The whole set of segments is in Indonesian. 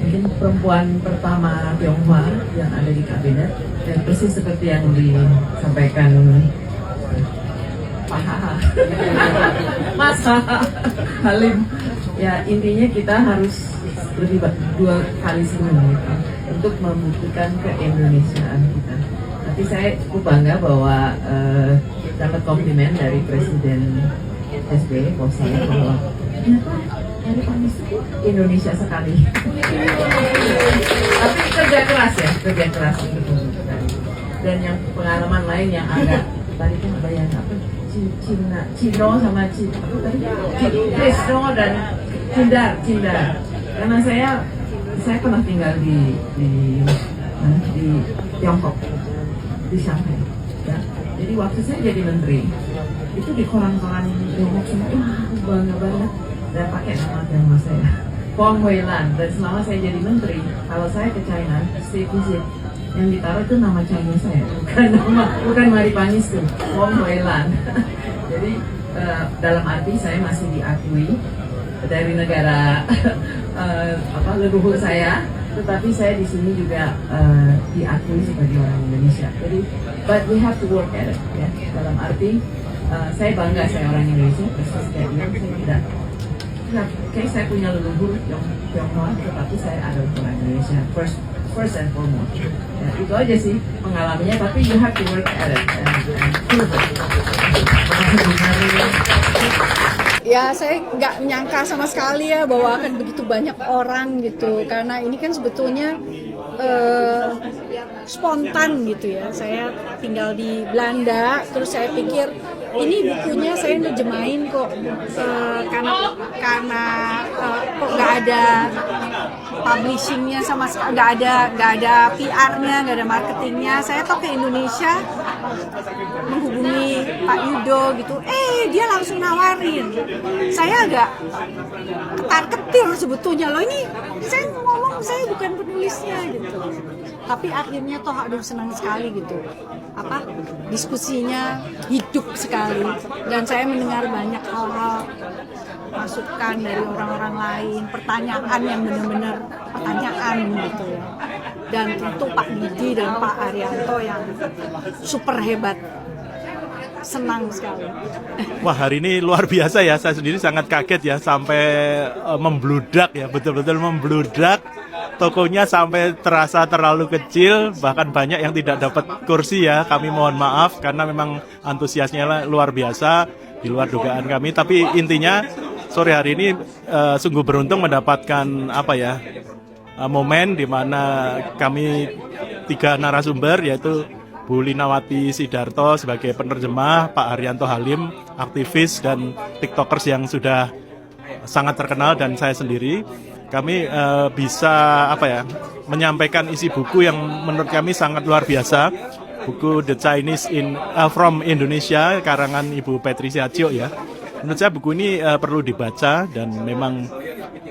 mungkin perempuan pertama Tionghoa yang ada di kabinet, dan persis seperti yang disampaikan Pak Mas Halim. Ya intinya kita harus lebih dua kali senyum gitu, untuk membuktikan keindonesiaan kita. Tapi saya cukup bangga bahwa dapat komplimen dari Presiden SBY bahwa ternyata dari Anies itu Indonesia sekali. Tapi kerja keras ya, kerja keras untuk membuktikan. Dan yang pengalaman lain yang agak tadi kan apa yang apa Cino sama Krisno dan Cindar. Karena saya pernah tinggal di Tiongkok, di Shanghai. Ya. Jadi waktu saya jadi menteri, itu di koran-koran Tiongkok semua, aku bangga banget. Saya pakai nama saya, Fong Huilan. Dan selama saya jadi menteri, kalau saya ke China, state visit, yang ditaruh itu nama Chinese saya, bukan Mari Pangestu, Fong Huilan. Jadi dalam arti saya masih diakui dari negara leluhur saya, tetapi saya di sini juga diakui sebagai orang Indonesia. Jadi, but we have to work at it, ya. Dalam arti saya bangga saya orang Indonesia, persis kayak dia. Saya tidak, kayak saya punya leluhur Tionghoa, tetapi saya adalah orang Indonesia first and foremost. Ya, itu aja sih pengalamannya, tapi you have to work at it. Ya, saya nggak menyangka sama sekali ya bahwa akan begitu banyak orang gitu, karena ini kan sebetulnya spontan gitu ya. Saya tinggal di Belanda, terus saya pikir ini bukunya saya nerjemahin kok, karena kok nggak ada publishingnya sama sekali, nggak ada PR-nya, nggak ada marketingnya. Saya toh ke Indonesia menghubungi Pak Yudo gitu, dia langsung nawarin. Saya agak ketar-ketir sebetulnya, loh ini saya ngomong saya bukan penulisnya gitu. Tapi akhirnya toh aduh senang sekali gitu, diskusinya hidup sekali, dan saya mendengar banyak hal-hal masukan dari orang-orang lain, pertanyaan yang benar-benar pertanyaan gitu ya. Dan tentu Pak Didi dan Pak Arianto yang super hebat. Senang sekali. Wah, hari ini luar biasa ya, saya sendiri sangat kaget ya, sampai membludak ya, betul-betul membludak. Tokonya sampai terasa terlalu kecil, bahkan banyak yang tidak dapat kursi ya. Kami mohon maaf karena memang antusiasnya luar biasa, di luar dugaan kami. Tapi intinya sore hari ini sungguh beruntung mendapatkan momen di mana kami 3 narasumber, yaitu Bu Linawati Sidarto sebagai penerjemah, Pak Haryanto Halim, aktivis dan tiktokers yang sudah sangat terkenal, dan saya sendiri, kami bisa menyampaikan isi buku yang menurut kami sangat luar biasa, buku The Chinese from Indonesia karangan Ibu Patricia Chio ya. Menurut saya buku ini perlu dibaca, dan memang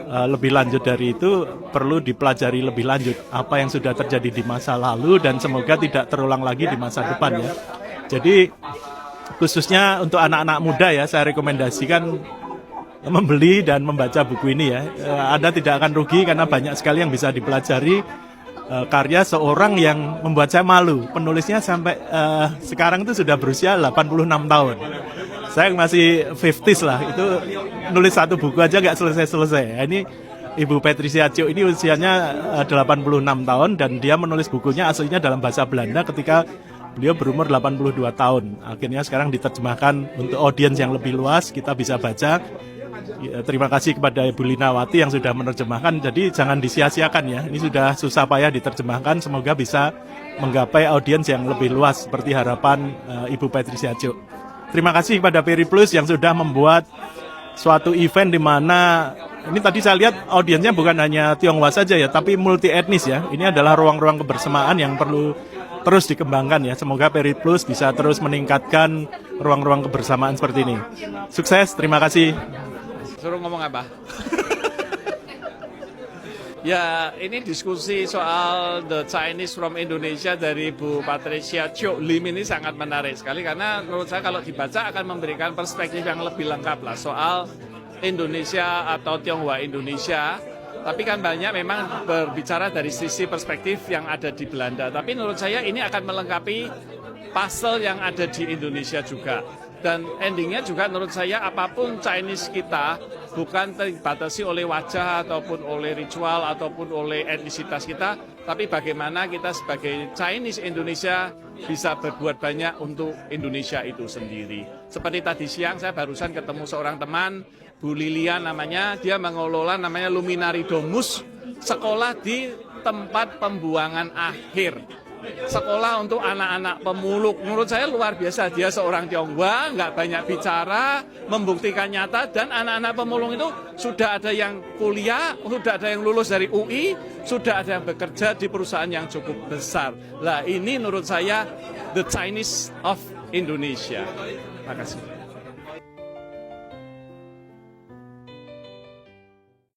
lebih lanjut dari itu perlu dipelajari lebih lanjut apa yang sudah terjadi di masa lalu, dan semoga tidak terulang lagi di masa depan ya. Jadi khususnya untuk anak-anak muda ya, saya rekomendasikan membeli dan membaca buku ini ya. Anda tidak akan rugi karena banyak sekali yang bisa dipelajari, karya seorang yang membuat saya malu. Penulisnya sampai sekarang itu sudah berusia 86 tahun. Saya masih 50s lah, itu nulis satu buku aja nggak selesai-selesai. Ini Ibu Patricia Chio ini usianya 86 tahun, dan dia menulis bukunya aslinya dalam bahasa Belanda ketika beliau berumur 82 tahun. Akhirnya sekarang diterjemahkan untuk audiens yang lebih luas, kita bisa baca. Terima kasih kepada Ibu Linawati yang sudah menerjemahkan. Jadi jangan disia-siakan ya, ini sudah susah payah diterjemahkan. Semoga bisa menggapai audiens yang lebih luas seperti harapan Ibu Patricia Chio. Terima kasih kepada Periplus yang sudah membuat suatu event di mana ini tadi saya lihat audiensnya bukan hanya Tionghoa saja ya, tapi multi etnis ya. Ini adalah ruang-ruang kebersamaan yang perlu terus dikembangkan ya. Semoga Periplus bisa terus meningkatkan ruang-ruang kebersamaan seperti ini. Sukses, terima kasih. Suruh ngomong apa? Ya, ini diskusi soal The Chinese from Indonesia dari Bu Patricia Chio Lim ini sangat menarik sekali, karena menurut saya kalau dibaca akan memberikan perspektif yang lebih lengkap lah soal Indonesia atau Tionghoa Indonesia Tapi kan banyak memang berbicara dari sisi perspektif yang ada di Belanda. Tapi menurut saya ini akan melengkapi puzzle yang ada di Indonesia juga. Dan endingnya juga menurut saya apapun Chinese kita bukan dibatasi oleh wajah ataupun oleh ritual ataupun oleh etnisitas kita, tapi bagaimana kita sebagai Chinese Indonesia bisa berbuat banyak untuk Indonesia itu sendiri. Seperti tadi siang saya barusan ketemu seorang teman, Bu Lilian namanya, dia mengelola namanya Luminari Domus, sekolah di tempat pembuangan akhir. Sekolah untuk anak-anak pemulung. Menurut saya luar biasa. Dia seorang Tionghoa, nggak banyak bicara, membuktikan nyata, dan anak-anak pemulung itu sudah ada yang kuliah, sudah ada yang lulus dari UI, sudah ada yang bekerja di perusahaan yang cukup besar. Nah, ini menurut saya the Chinese of Indonesia. Terima kasih.